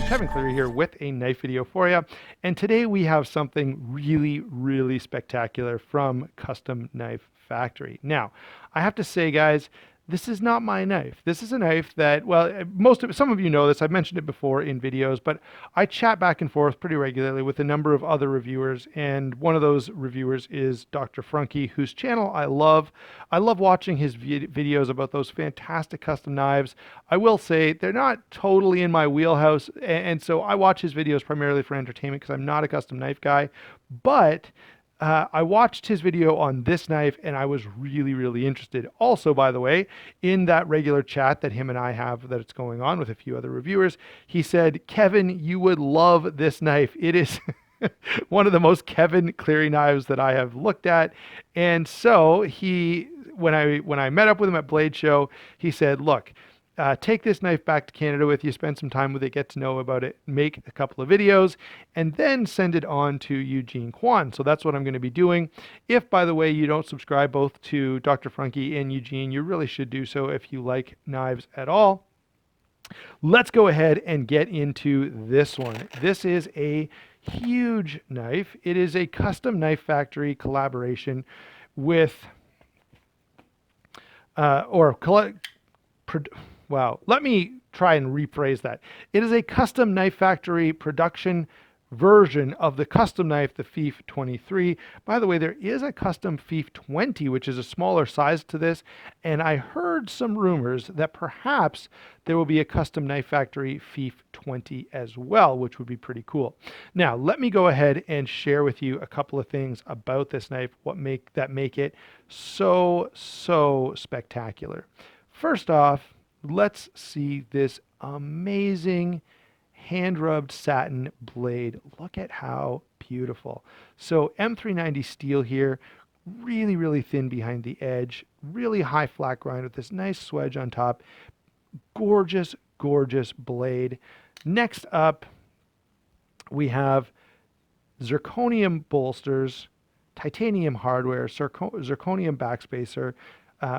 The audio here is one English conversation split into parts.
Kevin Cleary here with a knife video for you. And today we have something really spectacular from Custom Knife Factory. Now, I have to say, guys, this is not my knife. This is a knife that, well, some of you know this. I've mentioned it before in videos, but I chat back and forth pretty regularly with a number of other reviewers, and one of those reviewers is Dr. Frunky, whose channel I love. I love watching his videos about those fantastic custom knives. I will say they're not totally in my wheelhouse, and so I watch his videos primarily for entertainment because I'm not a custom knife guy, but I watched his video on this knife and I was really interested. Also, by the way, in that regular chat that him and I have that it's going on with a few other reviewers, he said, Kevin, you would love this knife. It is one of the most Kevin Cleary knives that I have looked at. And so when I met up with him at Blade Show, he said, look, take this knife back to Canada with you, spend some time with it, get to know about it, make a couple of videos, and then send it on to Eugene Kwan. So that's what I'm going to be doing. If, by the way, you don't subscribe both to Dr. Frunky and Eugene, you really should do so if you like knives at all. Let's go ahead and get into this one. This is a huge knife. It is a Custom Knife Factory collaboration with, wow, let me try and rephrase that. It is a Custom Knife Factory production version of the custom knife, the Fif23. By the way, there is a custom Fif20, which is a smaller size to this, and I heard some rumors that perhaps there will be a Custom Knife Factory Fif20 as well, which would be pretty cool. Now, let me go ahead and share with you a couple of things about this knife, make it so spectacular. First off, let's see this amazing hand-rubbed satin blade. Look at how beautiful. So M390 steel here, really thin behind the edge, really high flat grind with this nice swedge on top. Gorgeous blade. Next up, we have zirconium bolsters, titanium hardware, zirconium backspacer,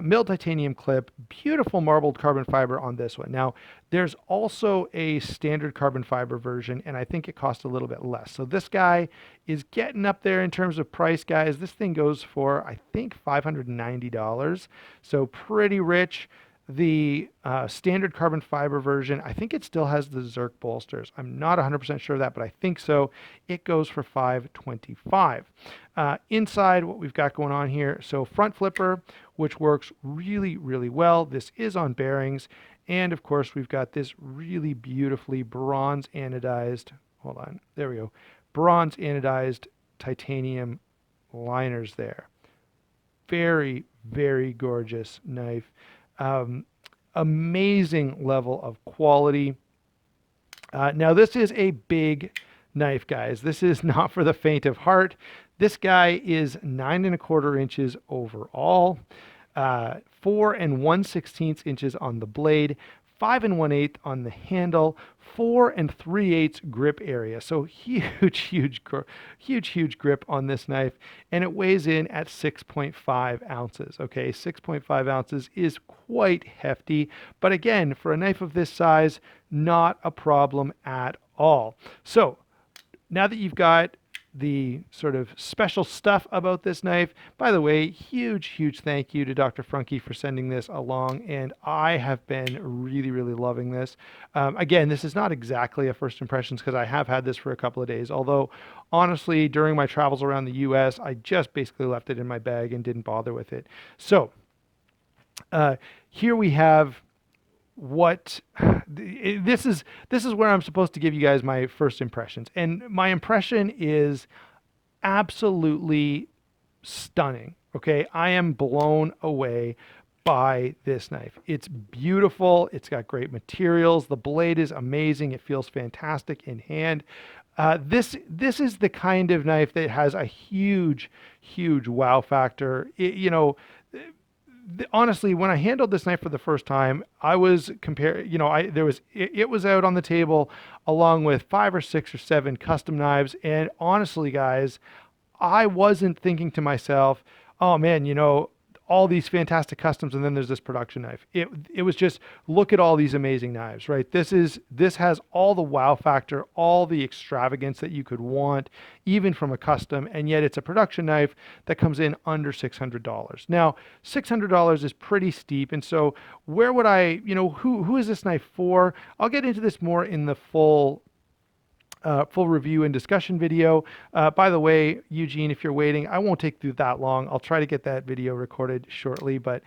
milled titanium clip, beautiful marbled carbon fiber on this one. Now, there's also a standard carbon fiber version, and I think it costs a little bit less. So this guy is getting up there in terms of price, guys. This thing goes for, I think, $590. So pretty rich. The standard carbon fiber version, I think it still has the Zerk bolsters. I'm not 100% sure of that, but I think so. It goes for $525. Inside, what we've got going on here, so front flipper, which works really well. This is on bearings. And of course, we've got this really beautifully bronze anodized, hold on, there we go, bronze anodized titanium liners there. Very gorgeous knife. Amazing level of quality. Now this is a big knife, guys. This is not for the faint of heart. This guy is 9 1/4 inches overall, 4 1/16 inches on the blade, 5 1/8 on the handle, 4 3/8 grip area. So huge grip on this knife, and it weighs in at 6.5 ounces. Okay, 6.5 ounces is quite hefty, but again, for a knife of this size, not a problem at all. So now that you've got the sort of special stuff about this knife, by the way, huge thank you to Dr. Frunky for sending this along, and I have been really loving this. Again, this is not exactly a first impressions because I have had this for a couple of days, although honestly, during my travels around the US, I just basically left it in my bag and didn't bother with it. So here we have this is where I'm supposed to give you guys my first impressions, and my impression is absolutely stunning. Okay, I am blown away by this knife. It's beautiful. It's got great materials. The blade is amazing. It feels fantastic in hand. This is the kind of knife that has a huge wow factor. Honestly, when I handled this knife for the first time, I was comparing, it was out on the table along with 5 or 6 or 7 custom knives. And honestly, guys, I wasn't thinking to myself, oh man, all these fantastic customs, and then there's this production knife. It was just, look at all these amazing knives, right? This has all the wow factor, all the extravagance that you could want, even from a custom, and yet it's a production knife that comes in under $600. Now, $600 is pretty steep, and so where would I, who is this knife for? I'll get into this more in the full review and discussion video. By the way, Eugene, if you're waiting, I won't take through that long. I'll try to get that video recorded shortly, but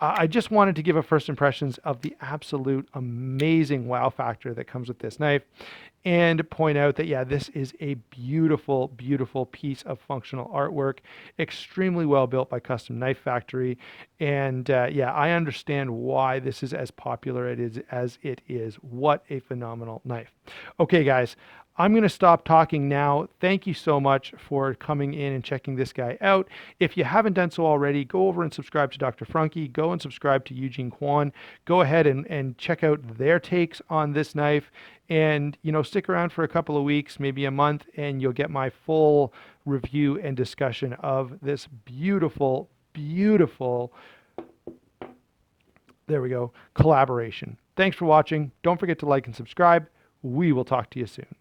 I just wanted to give a first impressions of the absolute amazing wow factor that comes with this knife, and point out that, yeah, this is a beautiful, beautiful piece of functional artwork, extremely well built by Custom Knife Factory. And yeah, I understand why this is as popular as it is. What a phenomenal knife. Okay, guys, I'm going to stop talking now. Thank you so much for coming in and checking this guy out. If you haven't done so already, go over and subscribe to Dr. Frunke. Go and subscribe to Eugene Kwan. Go ahead and check out their takes on this knife. And, stick around for a couple of weeks, maybe a month, and you'll get my full review and discussion of this beautiful, beautiful, there we go, collaboration. Thanks for watching. Don't forget to like and subscribe. We will talk to you soon.